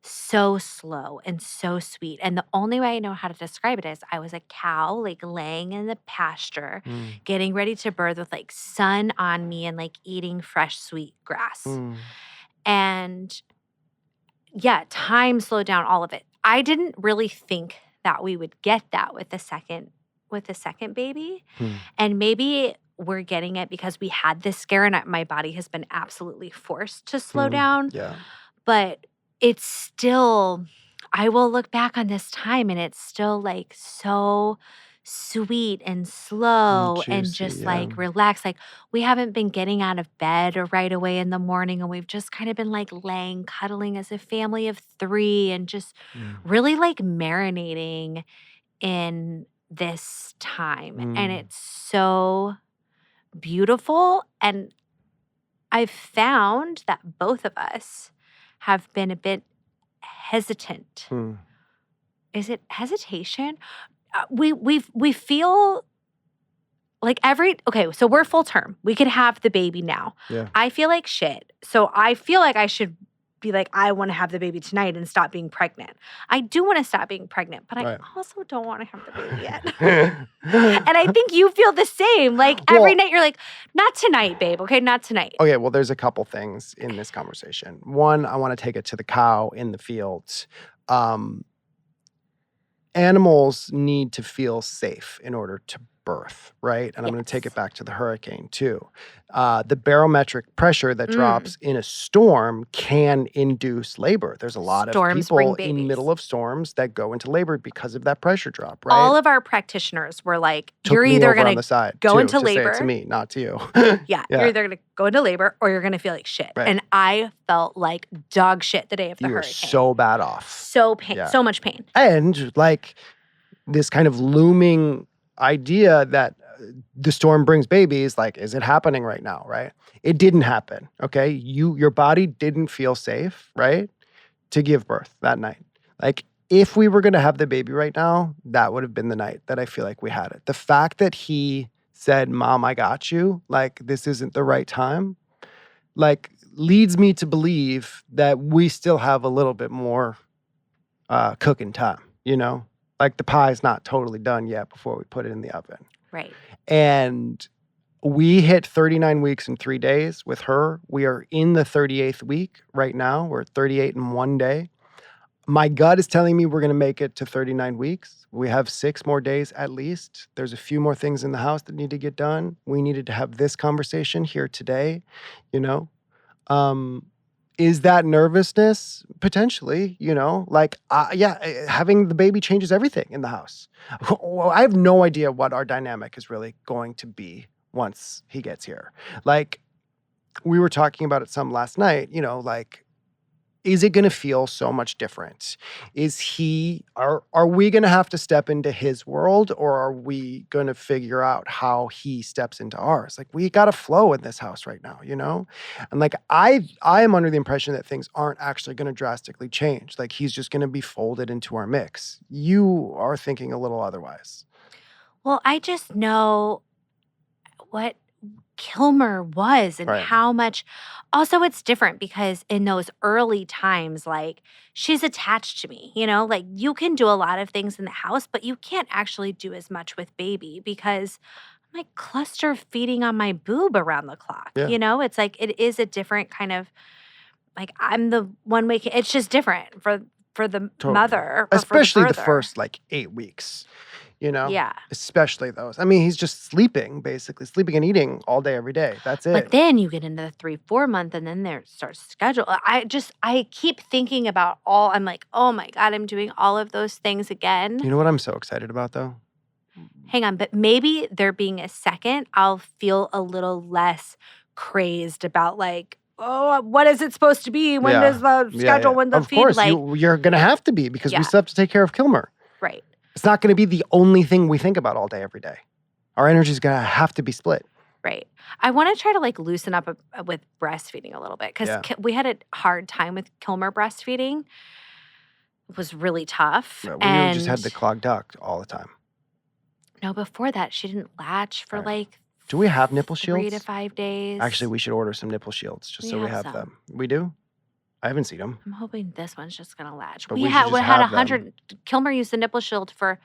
so slow and so sweet. And the only way I know how to describe it is I was a cow laying in the pasture, getting ready to birth with sun on me and eating fresh sweet grass. And yeah, time slowed down all of it. I didn't really think that we would get that with the second baby. And maybe we're getting it because we had this scare and my body has been absolutely forced to slow down. Yeah. But it's still, I will look back on this time and it's still so sweet and slow Juicy, and just yeah. Relaxed. We haven't been getting out of bed or right away in the morning, and we've just kind of been laying, cuddling as a family of 3 and just really marinating in this time. And it's so beautiful. And I've found that both of us have been a bit hesitant. Is it hesitation? We feel okay, so we're full term. We could have the baby now. Yeah. I feel like shit. So I feel like I should be I want to have the baby tonight and stop being pregnant. I do want to stop being pregnant, but I also don't want to have the baby yet. And I think you feel the same. Every night you're not tonight, babe. Okay, not tonight. Okay, well, there's a couple things in this conversation. One, I want to take it to the cow in the fields. Animals need to feel safe in order to birth, right? And I'm going to take it Yes. back to the hurricane too. The barometric pressure that Mm. drops in a storm can induce labor. There's a lot of Storms bring people in middle babies. of storms that go into labor because of that pressure drop, right? All of our practitioners were like, Took you're me either over on going the to side go too into to say it to labor. me, not to you. Yeah, Yeah. you're either going to go into labor or you're going to feel like shit. Right. And I felt like dog shit the day of the You were hurricane. so bad off. So pain, Yeah. so much pain. And like this kind of looming idea that the storm brings babies, like, is it happening right now, right? It didn't happen, okay? Your body didn't feel safe, right, to give birth that night. Like, if we were going to have the baby right now, that would have been the night that I feel like we had it. The fact that he said, Mom, I got you, like, this isn't the right time, like, leads me to believe that we still have a little bit more cooking time, you know? Like the pie's not totally done yet before we put it in the oven. Right. And we hit 39 weeks in 3 days with her. We are in the 38th week right now. We're at 38 in 1 day. My gut is telling me we're going to make it to 39 weeks. We have 6 more days at least. There's a few more things in the house that need to get done. We needed to have this conversation here today, you know? Is that nervousness? Potentially, you know, like, having the baby changes everything in the house. Well, I have no idea what our dynamic is really going to be once he gets here. Like, we were talking about it some last night, you know, like, is it going to feel so much different? Are we going to have to step into his world, or are we going to figure out how he steps into ours? Like, we got to flow in this house right now, you know? And like, I am under the impression that things aren't actually going to drastically change. Like, he's just going to be folded into our mix. You are thinking a little otherwise. Well, I just know what Kilmer was and Right. how much. Also, it's different because in those early times, like, she's attached to me, you know, like, you can do a lot of things in the house, but you can't actually do as much with baby because I'm like cluster feeding on my boob around the clock. Yeah. You know, it's like, it is a different kind of, like, I'm the one making, it's just different for the Totally. mother or Especially for the the birther. first like 8 weeks, you know? Yeah. Especially those. I mean, he's just sleeping, basically, sleeping and eating all day, every day. That's it. But then you get into the 3-4 month and then there starts schedule. I keep thinking about I'm like, oh my God, I'm doing all of those things again. You know what I'm so excited about though? Hang on, but maybe there being a second, I'll feel a little less crazed about like, oh, what is it supposed to be? When does the schedule, when the Of feed, course, like, you're going to have to be because we still have to take care of Kilmer. right. It's not going to be the only thing we think about all day, every day. Our energy's going to have to be split. Right. I want to try to like loosen up with breastfeeding a little bit because we had a hard time with Kilmer breastfeeding. It was really tough. We and just had the clogged duct all the time. No, before that, she didn't latch for like Do we have nipple 3 to shields? 5 days. Actually, we should order some nipple shields just so we have some. them. We do? I haven't seen them. I'm hoping this one's just gonna latch. But we we had should just had have 100. Kilmer used the nipple shield for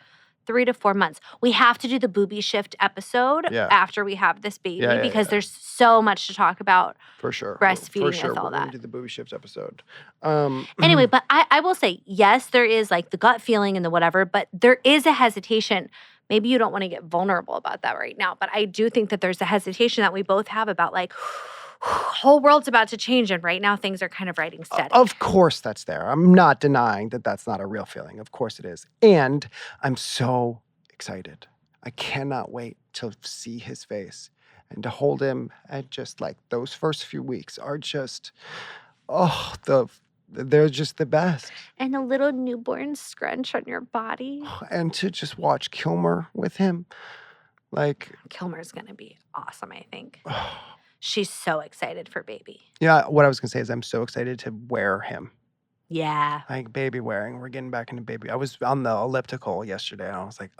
3 to 4 months. We have to do the booby shift episode after we have this baby because there's so much to talk about. For sure. Breastfeeding with all we're gonna that. do the booby shift episode. Anyway, but I will say, yes, there is like the gut feeling and the whatever, but there is a hesitation. Maybe you don't want to get vulnerable about that right now, but I do think that there's a hesitation that we both have about like, whole world's about to change, and right now things are kind of riding steady. Of course that's there. I'm not denying that that's not a real feeling. Of course it is. And I'm so excited. I cannot wait to see his face and to hold him. And just like those first few weeks are just, they're just the best. And a little newborn scrunch on your body. And to just watch Kilmer with him. Like, Kilmer's going to be awesome, I think. She's so excited for baby. Yeah, what I was going to say is I'm so excited to wear him. Yeah. Like baby wearing. We're getting back into baby. I was on the elliptical yesterday and I was like,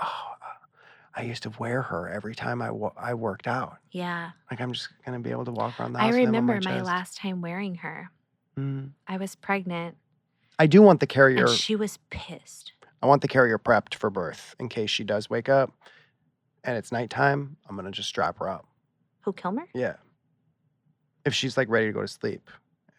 I used to wear her every time I worked out. Yeah. Like, I'm just going to be able to walk around the house I with him on remember my my chest. last time wearing her. I was pregnant. I do want the carrier. And she was pissed. I want the carrier prepped for birth in case she does wake up and it's nighttime. I'm going to just strap her up. Who, Kilmer? Yeah. If she's like ready to go to sleep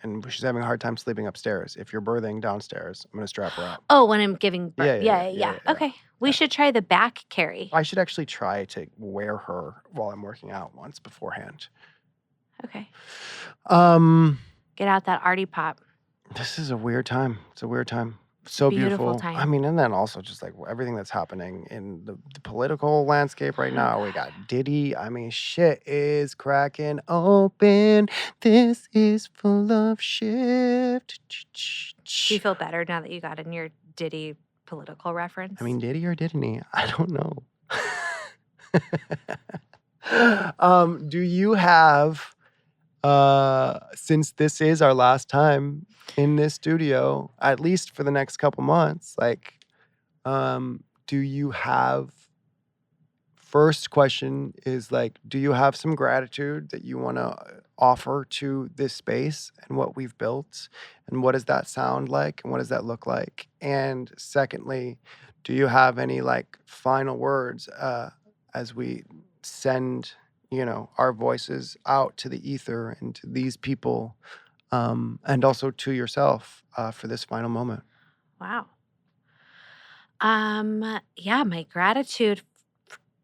and she's having a hard time sleeping upstairs, if you're birthing downstairs, I'm going to strap her up. Oh, when I'm giving birth. Yeah. Okay. We should try the back carry. I should actually try to wear her while I'm working out once beforehand. Okay. Um, Get out that arty pop. This is a weird time. It's a weird time. So Beautiful beautiful. I time. mean, and then also just like everything that's happening in the political landscape right Oh, now. We God. got Diddy. I mean, shit is cracking open. This is full of shit. Do you feel better now that you got in your Diddy political reference? I mean, Diddy or didn't he? I don't know. Do you have, since this is our last time in this studio, at least for the next couple months, like, do you have, first question is like, do you have some gratitude that you want to offer to this space and what we've built? And what does that sound like? And what does that look like? And secondly, do you have any like final words as we send, our voices out to the ether and to these people, and also to yourself for this final moment? Wow. Yeah, my gratitude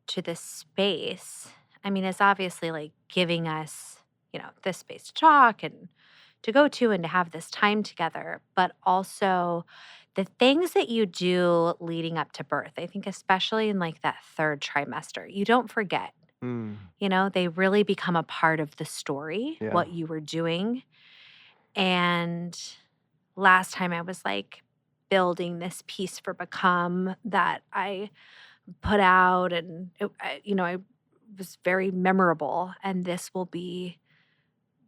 to this space, I mean, it's obviously like giving us, this space to talk and to go to and to have this time together, but also the things that you do leading up to birth. I think especially in like that third trimester, you don't forget. Mm, They really become a part of the story, yeah. what you were doing. And last time I was like building this piece for Become that I put out, and I was very memorable, and this will be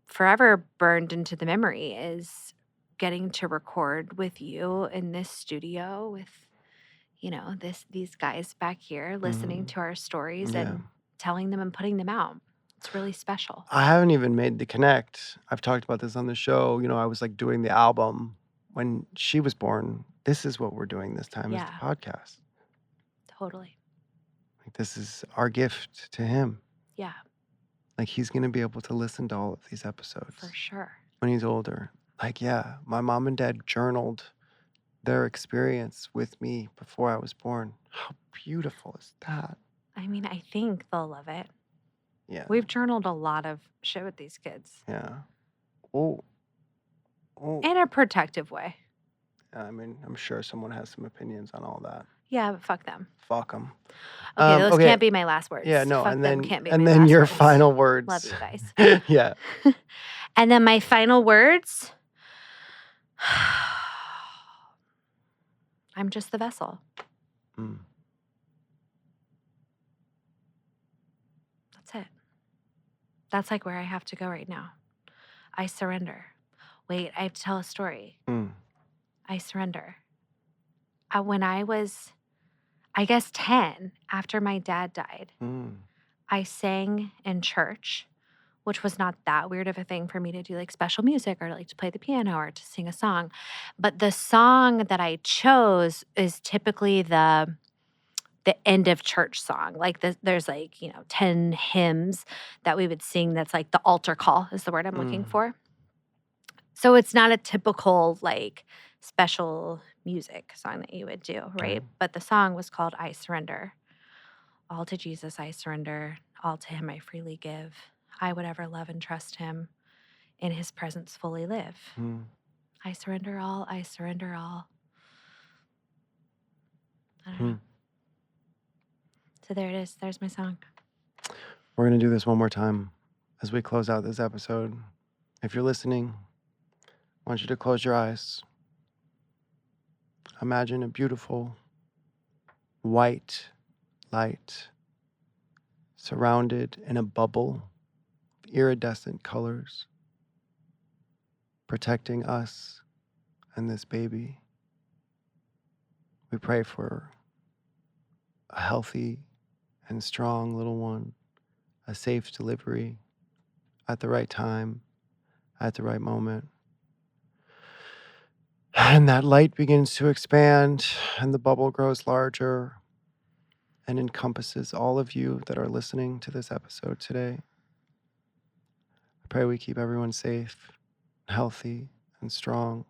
forever burned into the memory, is getting to record with you in this studio with these guys back here listening to our stories Yeah. and telling them and putting them out. It's really special. I haven't even made the connect. I've talked about this on the show. I was like doing the album when she was born. This is what we're doing this time, is the Yeah. podcast. Totally. Like, this is our gift to him. Yeah, Like, he's going to be able to listen to all of these episodes for sure. when he's older. Like, yeah, my mom and dad journaled their experience with me before I was born. How beautiful is that? I mean, I think they'll love it. Yeah. We've journaled a lot of shit with these kids Yeah. Oh. in a protective way. I mean, I'm sure someone has some opinions on all that. Yeah, but fuck them. Fuck them. Okay, those can't be my last words. Yeah, no, fuck and them then can't be and my then last your words. final words. Love you guys. Yeah. And then my final words. I'm just the vessel. Mm. That's it. That's like where I have to go right now. I surrender. Wait, I have to tell a story. Mm. I surrender. When I was, I guess, 10, after my dad died, I sang in church, which was not that weird of a thing for me to do, like special music or like to play the piano or to sing a song. But the song that I chose is typically the end of church song. Like there's like, 10 hymns that we would sing. That's like the altar call is the word I'm looking for. So it's not a typical like special music song that you would do, right? But the song was called I Surrender. All to Jesus I surrender, all to him I freely give. I would ever love and trust him, in his presence fully live. I surrender all, I surrender all. I don't know. So there it is. There's my song. We're going to do this one more time as we close out this episode. If you're listening, I want you to close your eyes. Imagine a beautiful white light surrounded in a bubble of iridescent colors, protecting us and this baby. We pray for a healthy and strong little one, a safe delivery at the right time, at the right moment. And that light begins to expand, and the bubble grows larger and encompasses all of you that are listening to this episode today. I pray we keep everyone safe, healthy, and strong,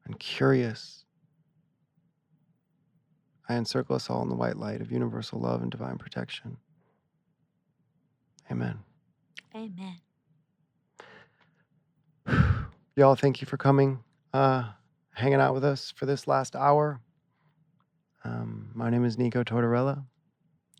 and curious I encircle us all in the white light of universal love and divine protection. Amen. Amen. Y'all, thank you for coming, hanging out with us for this last hour. My name is Nico Tortorella.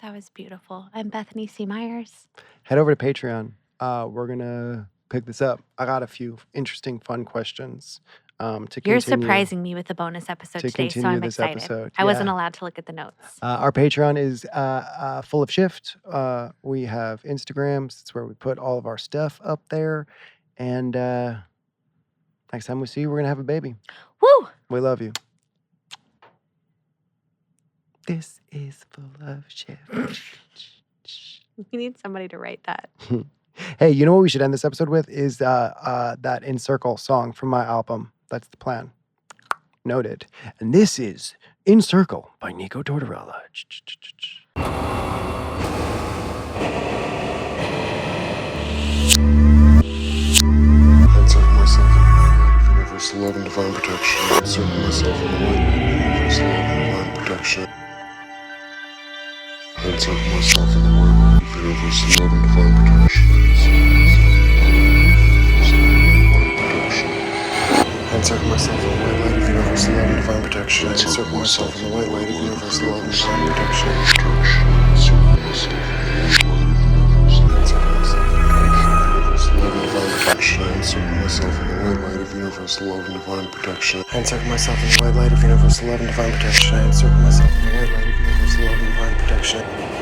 That was beautiful. I'm Bethany C. Meyers. Head over to Patreon. We're going to pick this up. I got a few interesting, fun questions to continue. You're surprising me with the bonus episode today, so I'm excited. I wasn't allowed to look at the notes. Our Patreon is full of shift. We have Instagrams. That's where we put all of our stuff up there. And next time we see you, we're going to have a baby. Woo! We love you. This is full of shift. We need somebody to write that. Hey, you know what we should end this episode with is that Encircle song from my album. That's the plan. Noted. And this is Encircle by Nico Tortorella. Encircle myself in the light of universal love and divine protection. Encircle myself in the light of universal love and divine protection. Encircle myself in the white light of universal love and divine protection. Encircle myself in the white light of universal love and divine protection. Encircle myself in the white light of universal love and divine protection. Encircle myself in the white light of universal love and divine protection. Encircle myself in the white light of universal love and divine protection. Encircle myself in the white light of universal love and divine protection.